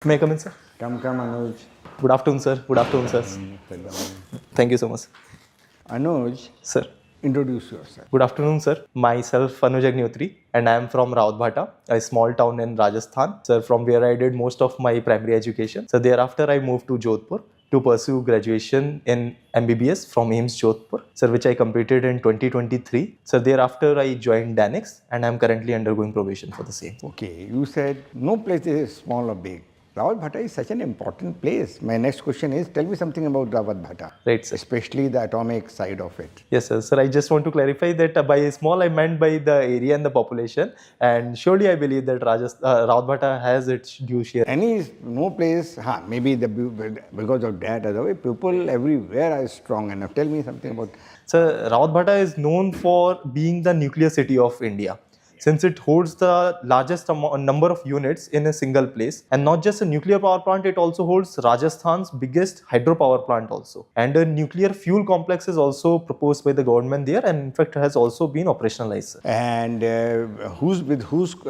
May I come in, sir? Come, Anuj. Good afternoon, sir. Good afternoon, sir. Thank you so much. Anuj, Sir. introduce yourself. Good afternoon, sir. Myself, Anuj Agnihotri, and I am from Rautbhata, a small town in Rajasthan, sir, from where I did most of my primary education. So thereafter, I moved to Jodhpur to pursue graduation in MBBS from AIMS Jodhpur, sir, which I completed in 2023. So thereafter, I joined Danix, and I am currently undergoing probation for the same. Okay, you said no place is small or big. Rawat Bhatta is such an important place. My next question is, tell me something about Rawat Bhatta. Right, sir. Especially the atomic side of it. Yes, sir. Sir, I just want to clarify that by small, I meant by the area and the population. And surely I believe that Rautbhata has its due share. No place, maybe because of that, otherwise people everywhere are strong enough. Tell me something about. So, Rautbhata is known for being the nuclear city of India, since it holds the largest number of units in a single place. And not just a nuclear power plant, it also holds Rajasthan's biggest hydropower plant also. And a nuclear fuel complex is also proposed by the government there, and in fact has also been operationalized. And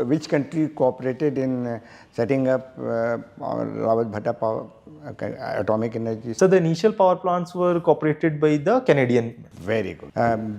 which country cooperated in setting up Rawat Bhatta power, atomic energy? So the initial power plants were cooperated by the Canadian. Very good.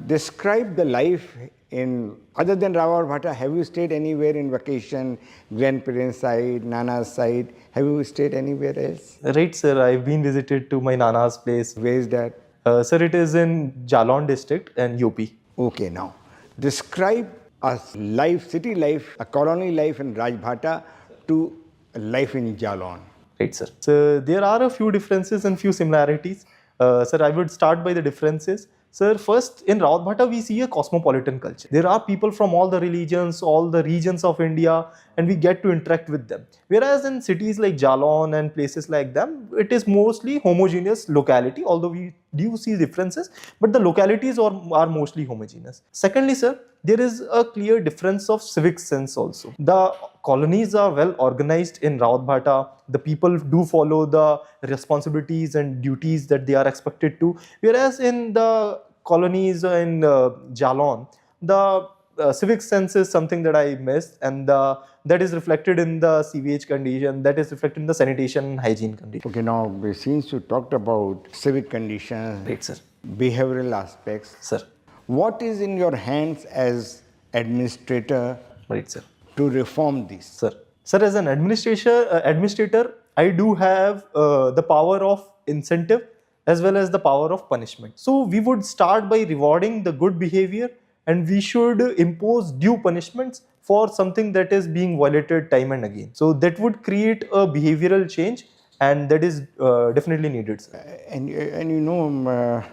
Describe the life other than Rawat Bhatta. Have you stayed anywhere in vacation, grandparents' side, Nana's side? Have you stayed anywhere else? Right, sir. I've been visited to my Nana's place. Where is that? Sir, it is in Jalon district and UP. Okay, now describe a city life, a colony life in Rajbhata to life in Jalon. Right, sir. So there are a few differences and few similarities. Sir, I would start by the differences. Sir, first, in Rautbhata, we see a cosmopolitan culture. There are people from all the religions, all the regions of India, and we get to interact with them. Whereas in cities like Jalon and places like them, it is mostly homogeneous locality, although we do see differences, but the localities are mostly homogeneous. Secondly, sir, there is a clear difference of civic sense also. The colonies are well organized in Rautbhata. The people do follow the responsibilities and duties that they are expected to. Whereas in the colonies in Jalon, the civic sense is something that I missed, and that is reflected in the sewage condition, that is reflected in the sanitation and hygiene condition. Okay, now since you talked about civic conditions, Right, sir. Behavioral aspects, Sir. What is in your hands as administrator, Right, sir. to reform this? Sir, as an administrator, I do have the power of incentive as well as the power of punishment. So we would start by rewarding the good behavior, and we should impose due punishments for something that is being violated time and again. So that would create a behavioral change, and that is definitely needed, sir.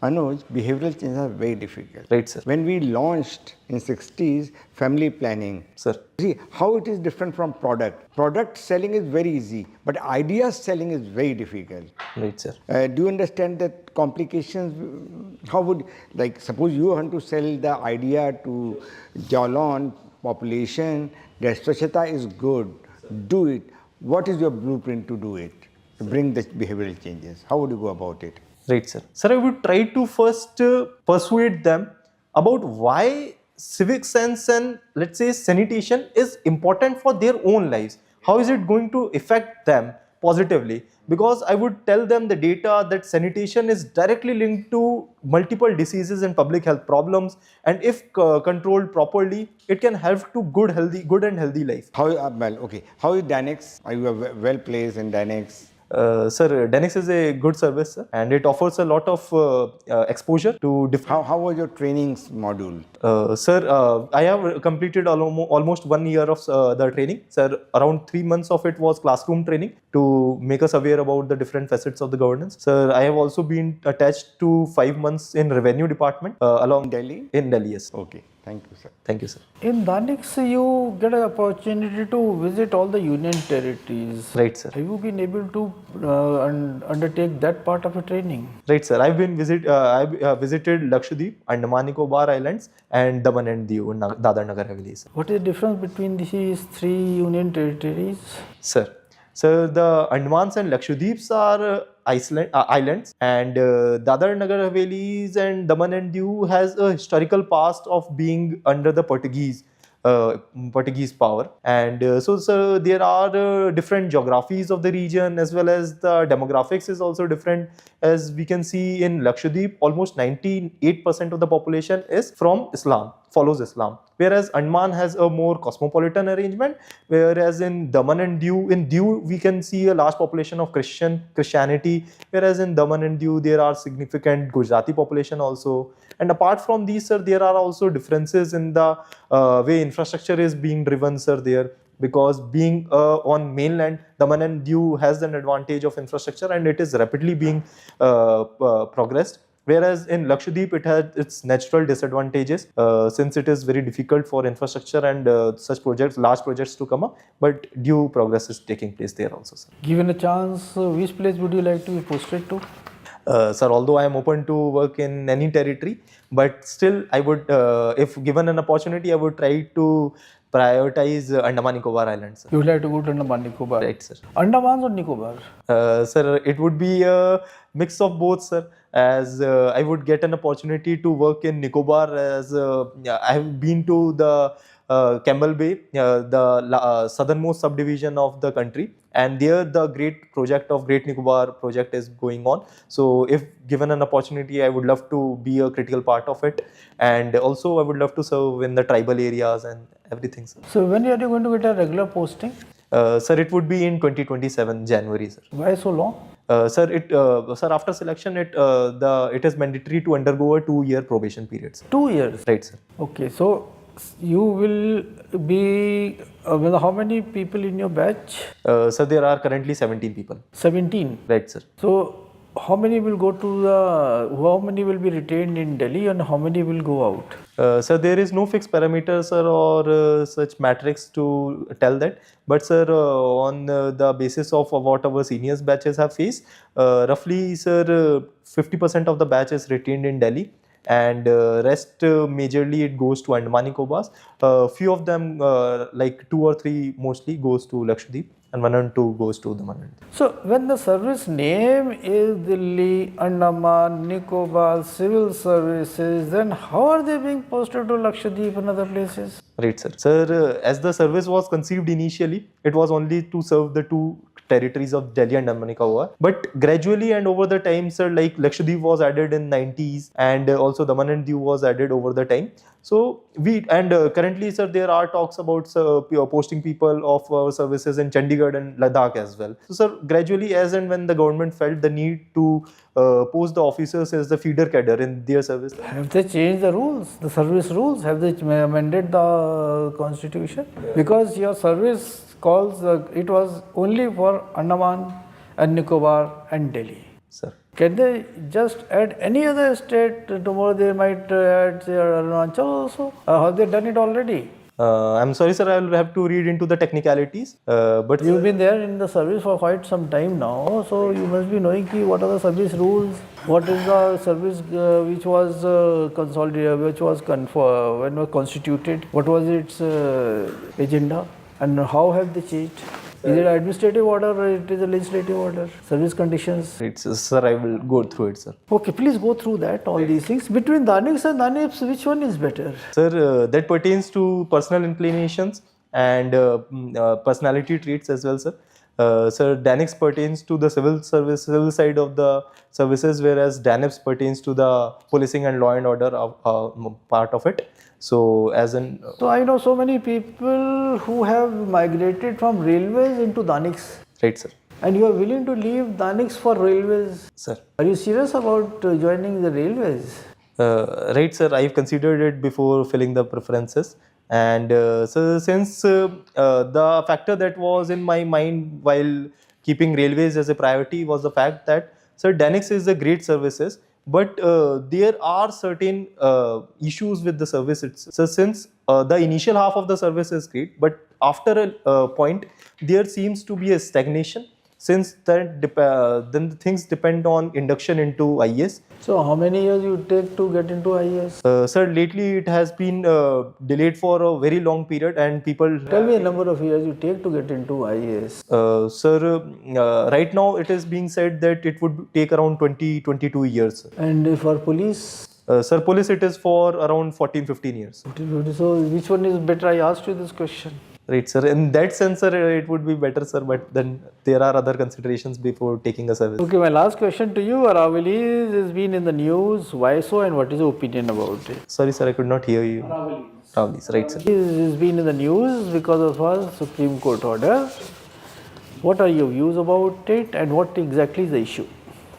Anuj, behavioral changes are very difficult. Right, sir. When we launched in 60s family planning, Sir. See how it is different from product. Product selling is very easy, but ideas selling is very difficult. Right, sir. Do you understand that complications? Suppose you want to sell the idea to Jalon population that Swachhata is good, do it. What is your blueprint to do it? To bring the behavioral changes. How would you go about it? Right, sir. Sir, I would try to first persuade them about why civic sense and, let's say, sanitation is important for their own lives. How is it going to affect them positively? Because I would tell them the data that sanitation is directly linked to multiple diseases and public health problems, and if controlled properly, it can help to good and healthy life. How is Danix? Are you well placed in Danix? Sir, Danix is a good service, sir, and it offers a lot of exposure to different. How was your trainings module? Sir, I have completed almost 1 year of the training. Sir, around 3 months of it was classroom training to make us aware about the different facets of the governance. Sir, I have also been attached to 5 months in revenue department along Delhi? In Delhi, yes. Okay, thank you, sir. Thank you, sir. In Danix, you get an opportunity to visit all the union territories. Right, sir. Have you been able to undertake that part of a training? Right, sir. I've visited Lakshadweep, Andaman Nicobar Islands, and Daman and Diu in Dadar Nagar Haveli, sir. What is the difference between these 3 union territories? Sir, so the Andamans and Lakshadweeps are islands, and Dadar Nagar Havelis and Daman and Diu has a historical past of being under the Portuguese. Portuguese power. And so there are different geographies of the region, as well as the demographics is also different. As we can see in Lakshadweep, almost 98% of the population is from Islam, follows Islam. Whereas Andaman has a more cosmopolitan arrangement, whereas in Daman and Diu we can see a large population of Christianity, whereas in Daman and Diu there are significant Gujarati population also. And apart from these, sir, there are also differences in the way infrastructure is being driven, sir, there. Because being on mainland, Daman and Diu has an advantage of infrastructure, and it is rapidly being progressed. Whereas in Lakshadweep, it has its natural disadvantages since it is very difficult for infrastructure and such projects, large projects to come up. But due progress is taking place there also, sir. Given a chance, which place would you like to be posted to? Sir, although I am open to work in any territory, but still I would, if given an opportunity, I would try to prioritize Andaman Nicobar Islands, sir. You would like to go to Andaman Nicobar? Right, sir. Andamans or Nicobar? Sir, it would be a mix of both, sir. As I would get an opportunity to work in Nicobar, as I have been to the Campbell Bay, the southernmost subdivision of the country, and there the great project of Great Nicobar project is going on. So if given an opportunity, I would love to be a critical part of it, and also I would love to serve in the tribal areas and everything, sir. So when are you going to get a regular posting? Sir, it would be in 2027 January, sir. Why so long? Sir, after selection, it is mandatory to undergo a 2-year probation period, sir. 2 years. Right, sir. Okay, so you will be with how many people in your batch? Sir, there are currently 17 people. 17. Right, sir. So how many will go to how many will be retained in Delhi and how many will go out? Sir, there is no fixed parameter, sir, or such matrix to tell that. But sir, on the basis of what our seniors batches have faced, roughly, sir, 50% of the batch is retained in Delhi, and rest majorly it goes to Andaman Nicobars. Few of them, like 2 or 3 mostly, goes to Lakshadweep, and 1 and 2 goes to the Daman. So when the service name is Delhi, Andaman, Nicobar, Civil Services, then how are they being posted to Lakshadweep and other places? Right, sir. Sir, as the service was conceived initially, it was only to serve the 2 territories of Delhi and Andaman Nicobar. But gradually and over the time, sir, like Lakshadweep was added in 90s, and also Daman and Diu was added over the time. So currently, sir, there are talks about posting people of our services in Chandigarh and Ladakh as well. So, sir, gradually, as and when the government felt the need to post the officers as the feeder cadre in their service. Have they changed the rules, the service rules? Have they amended the constitution? Because your service calls, it was only for Andaman and Nicobar and Delhi. Sir. Can they just add any other state? Tomorrow they might add say, Arunachal also. Have they done it already? I'm sorry, sir, I will have to read into the technicalities. But You've been there in the service for quite some time now, so you must be knowing what are the service rules, what is the service which was consolidated, which was when was constituted, what was its agenda, and how have they changed? Is it administrative order or it is a legislative order? Service conditions? Sir, I will go through it, sir. Okay, please go through that, all these things. Between Daniks and Danips, which one is better? Sir, that pertains to personal inclinations and personality traits as well, sir. Sir, Danics pertains to the civil side of the services, whereas Danips pertains to the policing and law and order part of it. So I know so many people who have migrated from railways into Daniks. Right, sir. And you are willing to leave Daniks for railways? Sir. Are you serious about joining the railways? Right, sir. I've considered it before filling the preferences. And so since the factor that was in my mind while keeping railways as a priority was the fact that, sir, Danics is a great services, but there are certain issues with the service itself. So since the initial half of the service is great, but after a point there seems to be a stagnation, since then the things depend on induction into IAS. So how many years you take to get into IAS? Sir, lately it has been delayed for a very long period, and people... Tell me a number of years you take to get into IAS. Sir, right now it is being said that it would take around 20-22 years. And for police? Sir, police it is for around 14-15 years. So which one is better? I asked you this question. Right, sir. In that sense, sir, it would be better, sir. But then there are other considerations before taking a service. Okay, my last question to you, Aravallis has been in the news. Why so, and what is your opinion about it? Sorry, sir, I could not hear you. Aravallis, right, sir. It has been in the news because of a Supreme Court order. What are your views about it, and what exactly is the issue?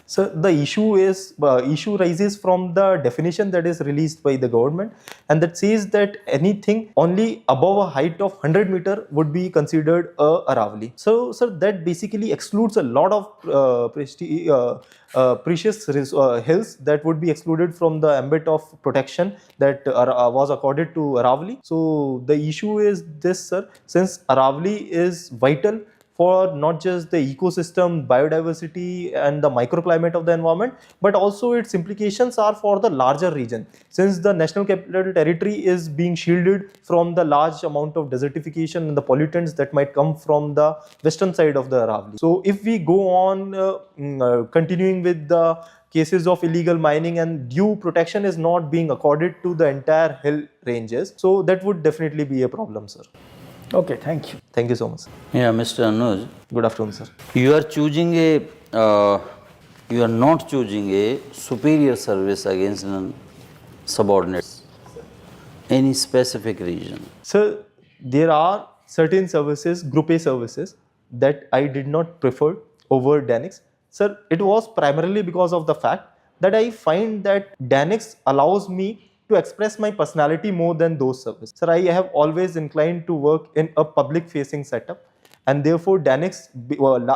So the issue rises from the definition that is released by the government, and that says that anything only above a height of 100 meter would be considered a Aravali. So, sir, that basically excludes a lot of precious hills that would be excluded from the ambit of protection that was accorded to Aravali. So the issue is this, sir, since Aravali is vital for not just the ecosystem, biodiversity and the microclimate of the environment, but also its implications are for the larger region. Since the National Capital Territory is being shielded from the large amount of desertification and the pollutants that might come from the western side of the Aravali. So if we go on continuing with the cases of illegal mining and due protection is not being accorded to the entire hill ranges, so that would definitely be a problem, sir. Okay, thank you. Thank you so much, sir. Yeah, Mr. Anuj, Good afternoon, sir. you are choosing you are not choosing a superior service against an subordinate. Any specific reason? So there are certain services, Group A services, that I did not prefer over Danix. Sir, it was primarily because of the fact that I find that Danix allows me to express my personality more than those services. Sir, I have always inclined to work in a public facing setup, and therefore Danix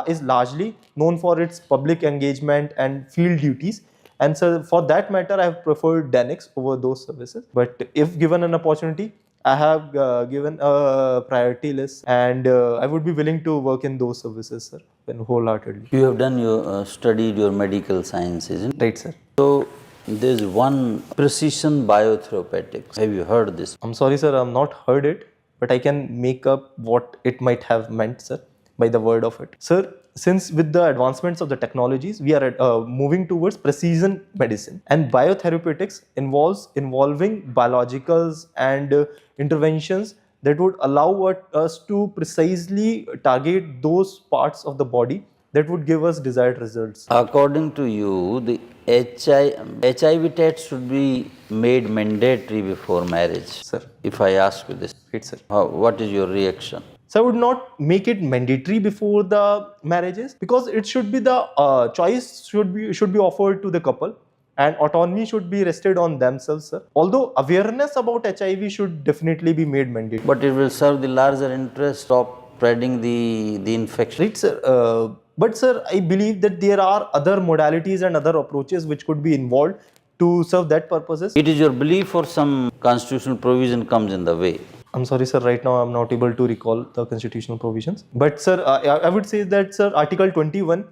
is largely known for its public engagement and field duties. And so for that matter, I have preferred Danix over those services. But if given an opportunity, I have given a priority list, and I would be willing to work in those services, sir, wholeheartedly. You have done your studied your medical science, isn't it? Right, sir. So there's one precision biotherapeutics. Have you heard this? I'm sorry, sir, I've not heard it, but I can make up what it might have meant, sir, by the word of it. Sir, since with the advancements of the technologies, we are moving towards precision medicine, and biotherapeutics involving biologicals and interventions that would allow us to precisely target those parts of the body that would give us desired results. According to you, the HIV test should be made mandatory before marriage. Sir. If I ask you this, Right, sir. what is your reaction? So I would not make it mandatory before the marriages, because it should be the choice should be offered to the couple, and autonomy should be rested on themselves, sir. Although awareness about HIV should definitely be made mandatory. But it will serve the larger interest of spreading the infection. Right, sir. But sir, I believe that there are other modalities and other approaches which could be involved to serve that purposes. It is your belief or some constitutional provision comes in the way? I'm sorry, sir, right now I'm not able to recall the constitutional provisions. But sir, I would say that, sir, Article 21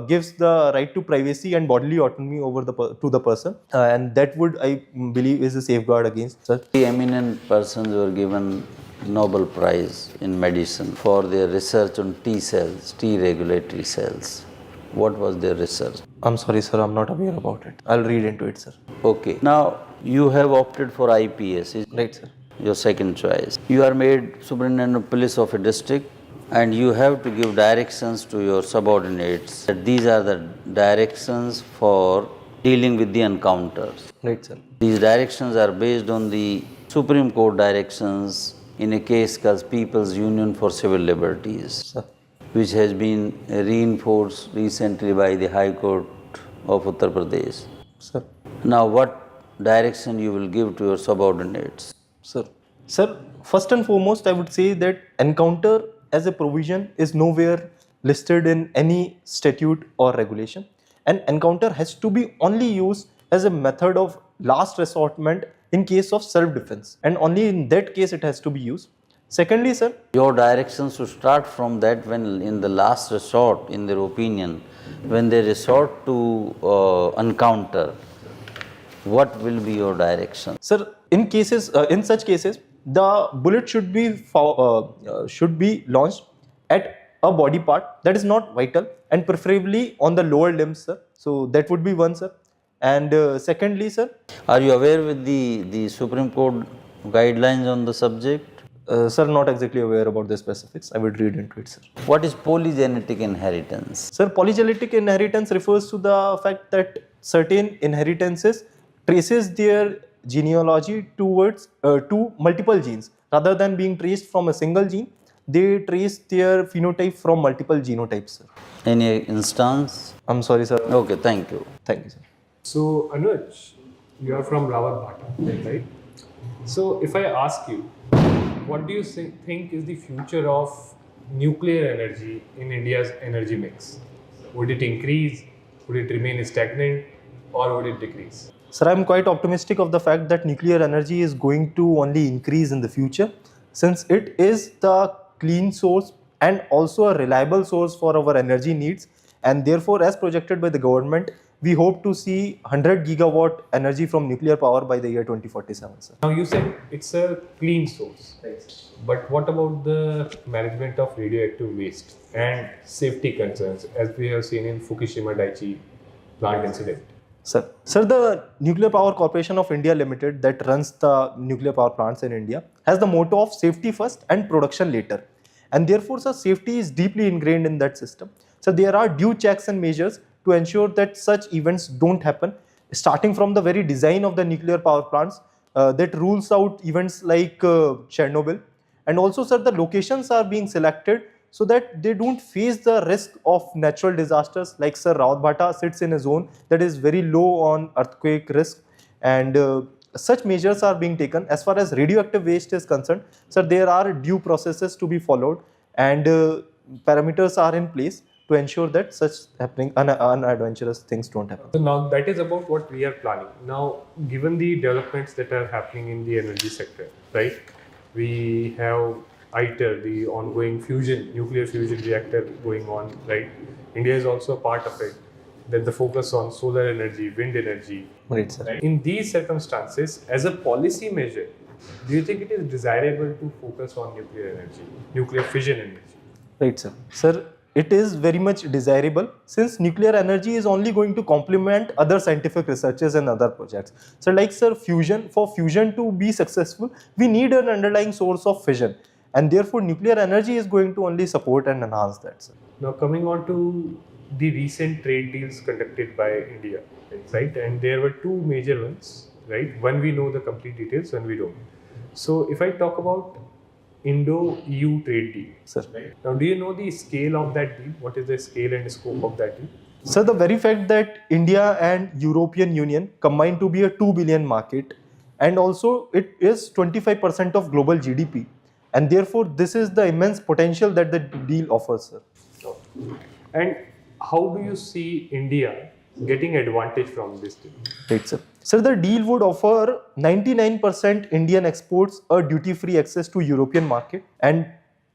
gives the right to privacy and bodily autonomy over to the person, and that would, I believe, is a safeguard against, sir. The eminent persons were given Nobel Prize in medicine for their research on T cells, T regulatory cells. What was their research? I'm sorry, sir, I'm not aware about it. I'll read into it, sir. Okay. Now, you have opted for IPS, is Right, sir. your second choice. You are made superintendent of police of a district, and you have to give directions to your subordinates that these are the directions for dealing with the encounters. Right, sir. These directions are based on the Supreme Court directions in a case called People's Union for Civil Liberties, Sir. which has been reinforced recently by the High Court of Uttar Pradesh. Sir. Now, what direction you will give to your subordinates? Sir. Sir, first and foremost, I would say that encounter as a provision is nowhere listed in any statute or regulation. And encounter has to be only used as a method of last resortment in case of self-defense. And only in that case it has to be used. Secondly, sir. Your directions should start from that when in the last resort, in their opinion, when they resort to encounter, what will be your direction? Sir, in such cases, the bullet should be launched at a body part that is not vital, and preferably on the lower limbs, sir. So that would be one, sir. And secondly, sir, Are you aware with the Supreme Court guidelines on the subject? sir, not exactly aware about the specifics. I would read into it, sir. What is polygenetic inheritance? Sir, polygenetic inheritance refers to the fact that certain inheritances traces their genealogy towards to multiple genes rather than being traced from a single gene. They trace their phenotype from multiple genotypes, sir. Any instance? I'm sorry, sir. Okay, thank you. Thank you, sir. So Anuj, you are from Rawat right? So if I ask you, what do you think is the future of nuclear energy in India's energy mix? Would it increase? Would it remain stagnant? Or would it decrease? Sir, I'm quite optimistic of the fact that nuclear energy is going to only increase in the future, since it is the clean source and also a reliable source for our energy needs. And therefore, as projected by the government, we hope to see 100 gigawatt energy from nuclear power by the year 2047, sir. Now you said it's a clean source. But what about the management of radioactive waste and safety concerns, as we have seen in Fukushima Daiichi plant incident? Sir, the Nuclear Power Corporation of India Limited, that runs the nuclear power plants in India, has the motto of safety first and production later. And therefore, sir, safety is deeply ingrained in that system. So there are due checks and measures to ensure that such events don't happen, starting from the very design of the nuclear power plants that rules out events like Chernobyl. And also, sir, the locations are being selected so that they don't face the risk of natural disasters. Like, sir, Rawat sits in a zone that is very low on earthquake risk, and such measures are being taken. As far as radioactive waste is concerned, sir, there are due processes to be followed, and parameters are in place to ensure that such happening unadventurous things don't happen. So now that is about what we are planning. Now, given the developments that are happening in the energy sector, right? We have ITER, the ongoing nuclear fusion reactor going on, right? India is also a part of it. Then the focus on solar energy, wind energy. Right, sir. Right? In these circumstances, as a policy measure, do you think it is desirable to focus on nuclear energy, nuclear fission energy? Right, sir. Sir, it is very much desirable, since nuclear energy is only going to complement other scientific researches and other projects. So like, sir, for fusion to be successful, we need an underlying source of fission, and therefore nuclear energy is going to only support and enhance that, sir. Now coming on to the recent trade deals conducted by India, right? And there were two major ones, right? One we know the complete details, one we don't. So if I talk about Indo-EU trade deal. Sir. Right? Now, do you know the scale of that deal? What is the scale and scope of that deal? So the very fact that India and European Union combine to be a 2 billion market, and also it is 25% of global GDP, and therefore this is the immense potential that the deal offers, sir. And how do you see India getting advantage from this deal? Right, sir. So the deal would offer 99% Indian exports a duty-free access to European market, and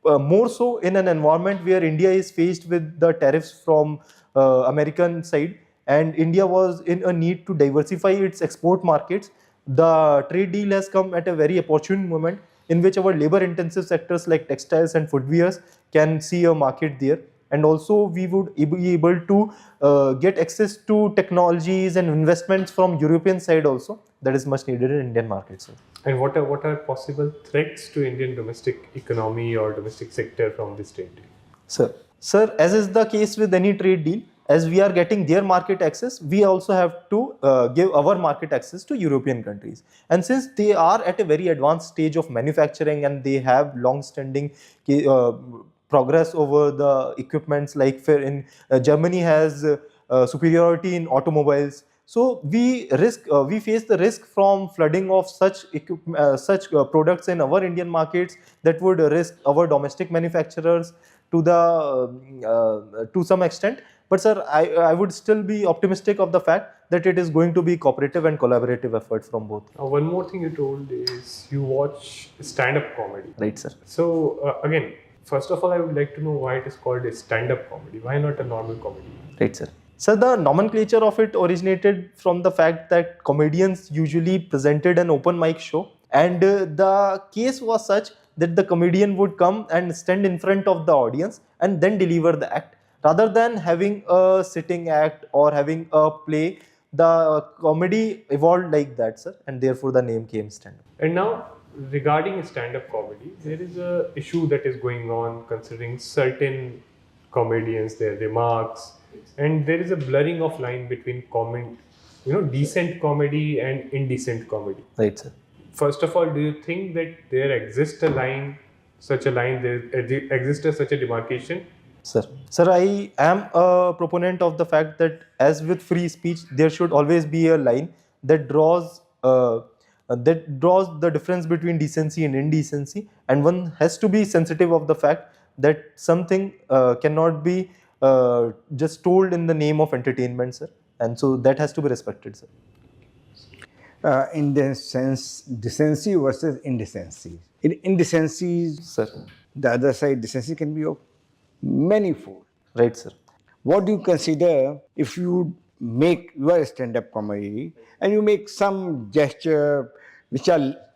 more so in an environment where India is faced with the tariffs from American side, and India was in a need to diversify its export markets. The trade deal has come at a very opportune moment in which our labor-intensive sectors like textiles and footwears can see a market there. And also we would be able to get access to technologies and investments from European side also, that is much needed in Indian markets. And what are possible threats to Indian domestic economy or domestic sector from this trade deal? Sir, as is the case with any trade deal, as we are getting their market access, we also have to give our market access to European countries. And since they are at a very advanced stage of manufacturing and they have long-standing progress over the equipments, like in Germany has superiority in automobiles. So we face the risk from flooding of such products in our Indian markets that would risk our domestic manufacturers to some extent. But sir, I would still be optimistic of the fact that it is going to be cooperative and collaborative effort from both. One more thing you told is you watch stand-up comedy. Right, sir. So again, first of all, I would like to know why it is called a stand-up comedy. Why not a normal comedy? Right, sir. So the nomenclature of it originated from the fact that comedians usually presented an open mic show, and the case was such that the comedian would come and stand in front of the audience and then deliver the act, rather than having a sitting act or having a play the comedy evolved like that, sir, and therefore the name came stand-up. And now, regarding stand-up comedy, there is a issue that is going on considering certain comedians, their remarks, and there is a blurring of line between decent comedy and indecent comedy. Right, sir. First of all, do you think that there exists such a demarcation? Sir, I am a proponent of the fact that as with free speech, there should always be a line that draws the difference between decency and indecency, and one has to be sensitive of the fact that something cannot be just told in the name of entertainment, sir, and so that has to be respected, sir. In the sense, decency versus indecency. In indecency, Sir. the other side, decency can be of manifold. Right, sir. What do you consider if you are a stand-up comedy and you make some gesture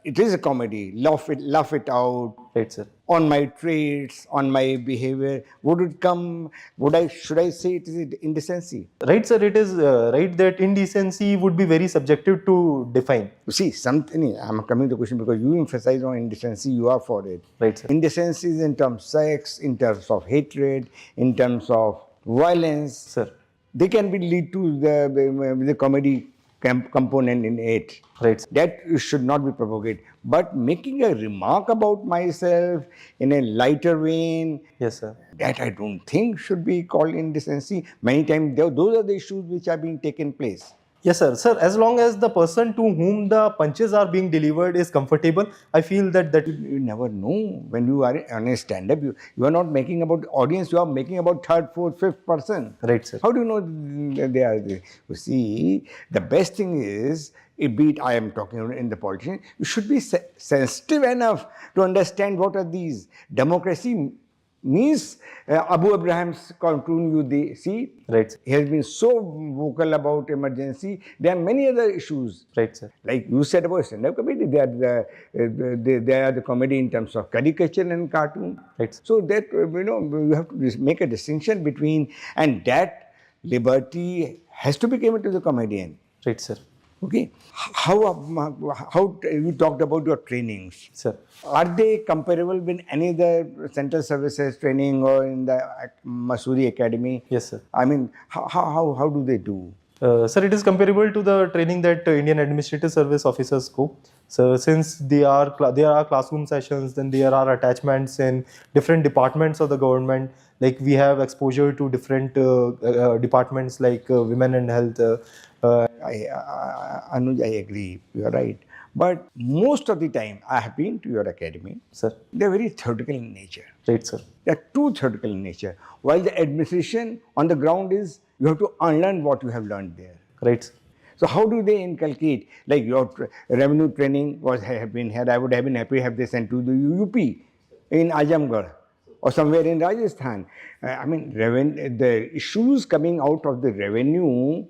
it is a comedy, laugh it out, Right, sir. on my traits, on my behavior, should I say it is indecency? Right, sir. It is right that indecency would be very subjective to define. You see, I'm coming to the question because you emphasize on indecency, you are for it. Right, sir. Indecency is in terms of sex, in terms of hatred, in terms of violence. Sir. They can be lead to the comedy component in it. Right, sir. That should not be propagated. But making a remark about myself in a lighter vein, Yes, sir. that I don't think should be called indecency. Many times those are the issues which are being taken place. Yes, sir. Sir, as long as the person to whom the punches are being delivered is comfortable, I feel that You never know. When you are on a stand-up, you are not making about audience, you are making about third, fourth, fifth person. Right, sir. How do you know they are there? You see, the best thing is, be it I am talking in the politician, you should be sensitive enough to understand what are these. Democracy means Abu Abraham's cartoon, you see, Right, sir. he has been so vocal about emergency. There are many other issues. Right, sir. Like you said about stand-up comedy, they are the comedy in terms of caricature and cartoon. Right, sir. So that, you have to make a distinction between, and that liberty has to be given to the comedian. Right, sir. Okay. How you talked about your trainings. Sir. Are they comparable with any other central services training or in the Masuri Academy? Yes, sir. I mean, how do they do? Sir, it is comparable to the training that Indian Administrative Service officers go. So, since there are classroom sessions, then there are attachments in different departments of the government. Like we have exposure to different departments like women and health. Anuj, I agree. You are right. But most of the time, I have been to your academy. Sir. They are very theoretical in nature. Right, sir. They are too theoretical in nature. While the administration on the ground is, you have to unlearn what you have learned there. Right, sir. So how do they inculcate? Like your revenue training have been here. I would have been happy have they sent to the UP in Azamgarh or somewhere in Rajasthan. The issues coming out of the revenue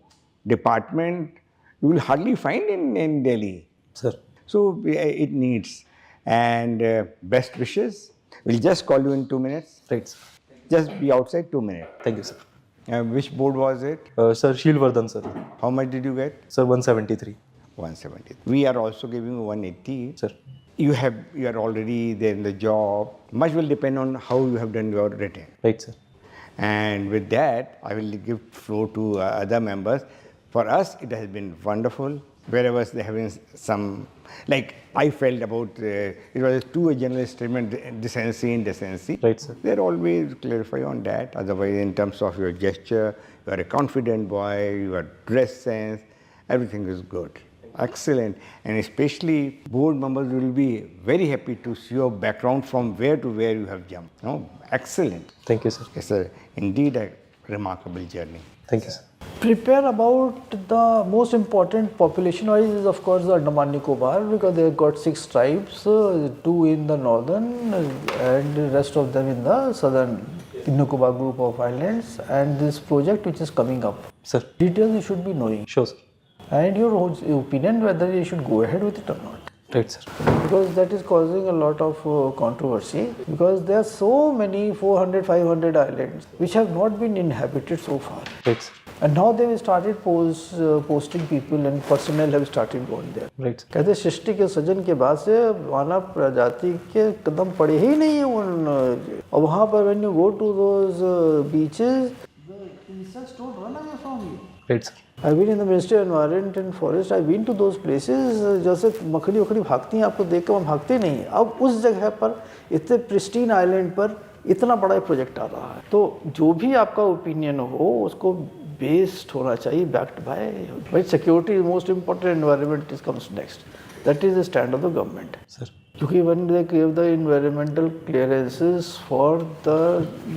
department, you will hardly find in Delhi. Sir. So it needs. And best wishes. We'll just call you in 2 minutes. Right, sir. Just be outside 2 minutes. Thank you, sir. Which board was it? Sir, Shilvardhan, sir. How much did you get? Sir, 173. 170. We are also giving you 180. Sir. You are already there in the job. Much will depend on how you have done your written. Right, sir. And with that, I will give floor to other members. For us, it has been wonderful. Wherever they having some, like I felt about, it was too a general statement, decency, indecency. Right, sir. They're always clarify on that. Otherwise, in terms of your gesture, you are a confident boy, your dress sense, everything is good. Excellent. And especially board members will be very happy to see your background from where to where you have jumped. No? Excellent. Thank you, sir. It's indeed a remarkable journey. Thank you, sir. Prepare about the most important population wise is of course the Andaman Nicobar, because they have got 6 tribes, 2 in the northern and the rest of them in the southern Nicobar group of islands, and this project which is coming up. Sir. Details you should be knowing. Sure, sir. And your opinion whether you should go ahead with it or not. Right, sir. Because that is causing a lot of controversy, because there are so many 400, 500 islands which have not been inhabited so far. Right, sir. And now they've started posting people and personnel have started going there. Right. कहते सृष्टि के सृजन के बाद से मानव प्रजाति के कदम पड़े ही नहीं है उन, और वहाँ पर when you go to those beaches, the insects don't run away from you. Right, sir. I've been in the Ministry of Environment and Forest. I've been to those places. जैसे मकड़ी वकड़ी भागती हैं आपको देख कर हम भागते नहीं हैं. अब उस जगह पर इतने प्रिस्टीन आइलैंड पर इतना बड़ा प्रोजेक्ट आ रहा है, तो जो भी आपका ओपिनियन हो उसको बेस्ड होना चाहिए, backed by security is most important, environment is comes next. That is the stand of the government. Sir. क्योंकि when they gave the environmental clearances for the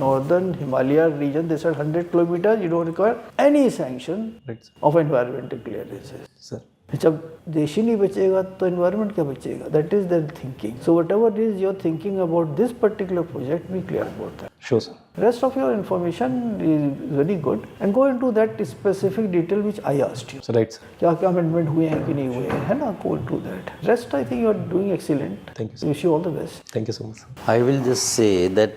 northern Himalaya region, they said 100 kilometers, you don't require any sanction Right, sir. of environmental clearances. Sir. जब देश ही नहीं बचेगा तो environment क्या बचेगा? That is their thinking. So whatever is your thinking about this particular project, be clear about that. Sure, sir. Rest of your information is very good and go into that specific detail which I asked you. So, right, sir. क्या क्या amendment हुए हैं कि नहीं हुए हैं, है ना? Go into that. Rest I think you are doing excellent. Thank you, sir. Wish you all the best. Thank you so much, sir. I will just say that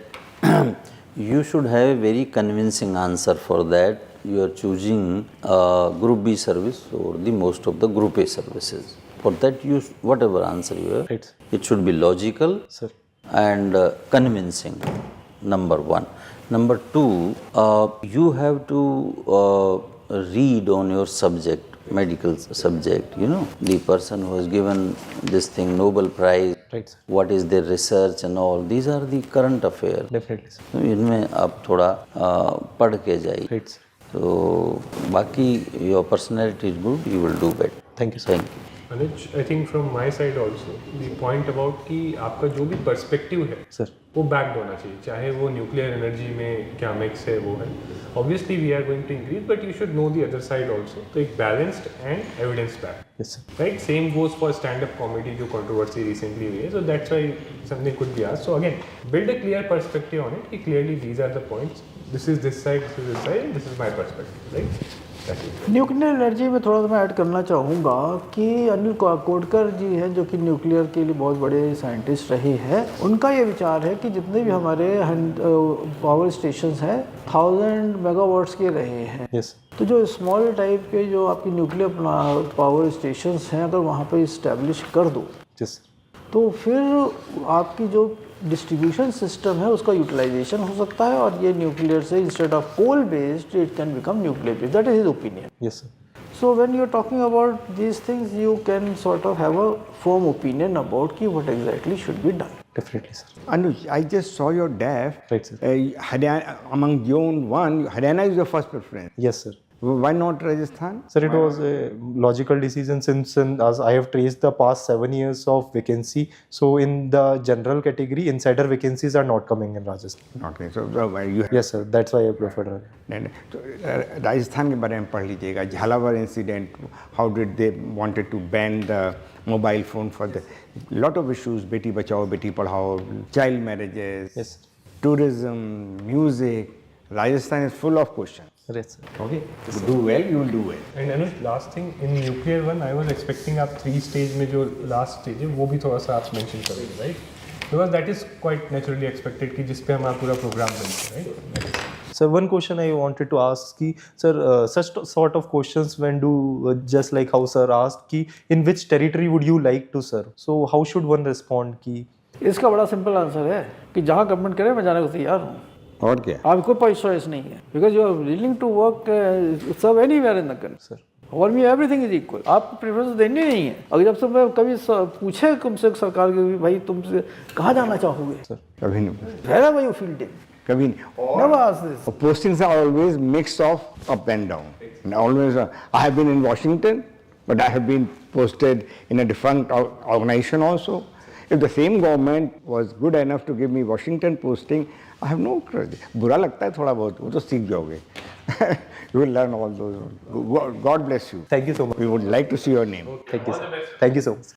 you should have a very convincing answer for that. You are choosing Group B service or the most of the Group A services. For that, you whatever answer you have, Right. it should be logical Sir. and convincing. Number one. Number two, you have to read on your subject, medical subject. You know, the person who has given this thing Nobel Prize. Right, sir. What is their research and all. These are the current affairs. Definitely, sir. तो इनमें आप थोड़ा पढ़ के जाइए. Right, sir. तो बाकी your personality is good, you will do better. Thank you, sir. Thank you. Anuj, I think from my side also, the point about कि आपका जो भी पर्सपेक्टिव है Sir. वो बैक्ड होना चाहिए, चाहे वो न्यूक्लियर एनर्जी में क्या मिक्स है वो है. Obviously we are going to increase, but you should know the other side also. तो एक balanced and evidence back. Yes, sir. Right, same goes for stand-up comedy जो controversy recently हुई है, so that's why something could be asked. So again, build a clear perspective on it कि clearly these are the points, this is this side, this is this side, and this is my perspective, right? That's it. Nuclear energy में थोड़ा सा मैं add करना चाहूँगा कि अनिल कोटकर जी हैं जो कि न्यूक्लियर के लिए बहुत बड़े साइंटिस्ट रहे हैं. उनका ये विचार है कि जितने भी हमारे पावर स्टेशंस हैं 1000 मेगावाट्स के रहे हैं. Yes. तो जो स्मॉल टाइप के जो आपकी न्यूक्लियर पावर स्टेशंस हैं अगर वहाँ पर इस्टेब्लिश कर दो Yes. तो फिर आपकी जो डिस्ट्रीब्यूशन सिस्टम है उसका यूटिलाइजेशन हो सकता है और ये न्यूक्लियर से instead of coal based it can become nuclear based. That is his opinion. Yes, sir. So when you are talking about these things, you can sort of have a firm opinion about ki what exactly should be done. Definitely, sir. Anuj, I just saw your DAF. Right, sir. Haryana, among your own one, Haryana is your first preference. Yes, sir. Why not Rajasthan? Sir, it was a logical decision since as I have traced the past 7 years of vacancy. So in the general category, insider vacancies are not coming in Rajasthan. Okay, so you have. Yes, sir. That's why I preferred her. नहीं, तो राजस्थान के बारे में पढ़ लीजिएगा. Jhalawar incident, how did they wanted to ban the mobile phone for the lot of issues, Beti Bachao Beti Padhao, child marriages, Yes. tourism, music. Rajasthan is full of questions. Yes, sir. Okay, you do well, you will do well. And Anuj, last thing in nuclear one, I was expecting आप 3 stage में जो last stage है वो भी थोड़ा सा आप mention करेंगे, right? Because that is quite naturally expected कि जिस पे हमारा पूरा program बनता है, right? Sir, one question I wanted to ask ki, sir, such sort of questions when do just like how sir asked ki, in which territory would you like to serve? So how should one respond ki? इसका बड़ा simple answer है कि जहाँ government करे मैं जाने को तैयार हूँ. और क्या? आपको कोई चॉइस नहीं है because you are willing to work serve anywhere in the country. Sir. और मी एवरीथिंग इज इक्वल. आपको प्रेफरेंस देनी नहीं है. अगर जब से मैं कभी पूछे तुमसे सरकार के भाई तुमसे कहाँ जाना चाहोगे, कभी नहीं. वेयर आर यू फील्ड कभी नहीं. Never ask this. Postings are always mix of up and down. And always, I have been in Washington, but I have been posted in a different organization also. If the same government was good enough to give me Washington posting, I have no credit. बुरा लगता है थोड़ा बहुत, वो तो सीख जाओगे. You will learn all those. God bless you. Thank you so much. We would like to see your name. Thank you, sir. Thank you so much.